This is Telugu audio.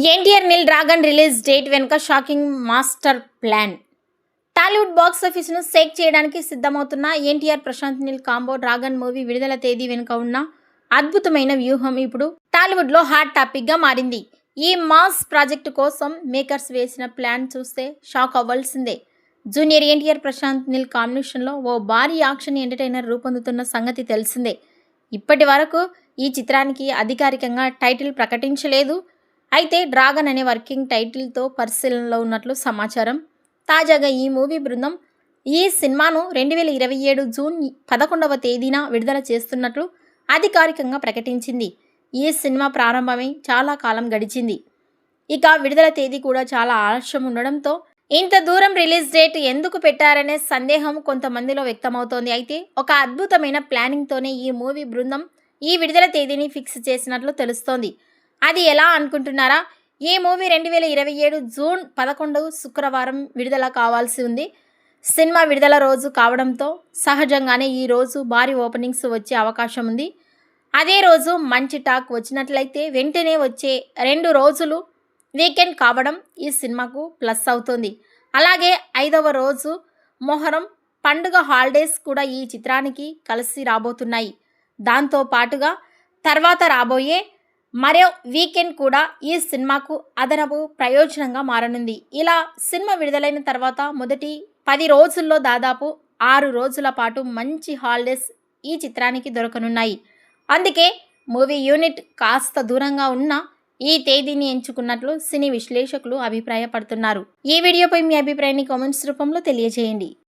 NTR Neel Dragon release date వెనుక shocking master plan. Tollywood box ఆఫీసును షేక్ చేయడానికి సిద్ధమవుతున్న NTR Prashanth Neel combo Dragon movie విడుదల తేదీ వెనుక ఉన్న అద్భుతమైన వ్యూహం ఇప్పుడు టాలీవుడ్లో హాట్ టాపిక్గా మారింది. ఈ మాస్ ప్రాజెక్టు కోసం మేకర్స్ వేసిన ప్లాన్ చూస్తే షాక్ అవ్వాల్సిందే. జూనియర్ ఎన్టీఆర్ ప్రశాంత్ నిల్ కాంబినేషన్లో ఓ భారీ యాక్షన్ ఎంటర్టైనర్ రూపొందుతున్న సంగతి తెలిసిందే. ఇప్పటి వరకు ఈ చిత్రానికి అధికారికంగా టైటిల్ ప్రకటించలేదు. అయితే డ్రాగన్ అనే వర్కింగ్ టైటిల్తో పరిశీలనలో ఉన్నట్లు సమాచారం. తాజాగా ఈ మూవీ బృందం ఈ సినిమాను 2027 జూన్ 11వ తేదీన విడుదల చేస్తున్నట్లు అధికారికంగా ప్రకటించింది. ఈ సినిమా ప్రారంభమై చాలా కాలం గడిచింది. ఇక విడుదల తేదీ కూడా చాలా ఆలస్యం ఉండడంతో ఇంత దూరం రిలీజ్ డేట్ ఎందుకు పెట్టారనే సందేహం కొంతమందిలో వ్యక్తమవుతోంది. అయితే ఒక అద్భుతమైన ప్లానింగ్తోనే ఈ మూవీ బృందం ఈ విడుదల తేదీని ఫిక్స్ చేసినట్లు తెలుస్తోంది. అది ఎలా అనుకుంటున్నారా? ఈ మూవీ 2027 జూన్ 11 శుక్రవారం విడుదల కావాల్సి ఉంది. సినిమా విడుదల రోజు కావడంతో సహజంగానే ఈ రోజు భారీ ఓపెనింగ్స్ వచ్చే అవకాశం ఉంది. అదే రోజు మంచి టాక్ వచ్చినట్లయితే వెంటనే వచ్చే 2 రోజులు వీకెండ్ కావడం ఈ సినిమాకు ప్లస్ అవుతుంది. అలాగే 5వ రోజు మొహరం పండుగ హాలిడేస్ కూడా ఈ చిత్రానికి కలిసి రాబోతున్నాయి. దాంతో పాటుగా తర్వాత రాబోయే మరో వీకెండ్ కూడా ఈ సినిమాకు అదనపు ప్రయోజనంగా మారనుంది. ఇలా సినిమా విడుదలైన తర్వాత మొదటి 10 రోజుల్లో దాదాపు 6 రోజుల పాటు మంచి హాలిడేస్ ఈ చిత్రానికి దొరకనున్నాయి. అందుకే మూవీ యూనిట్ కాస్త దూరంగా ఉన్న ఈ తేదీని ఎంచుకున్నట్లు సినీ విశ్లేషకులు అభిప్రాయపడుతున్నారు. ఈ వీడియోపై మీ అభిప్రాయాన్ని కామెంట్స్ రూపంలో తెలియజేయండి.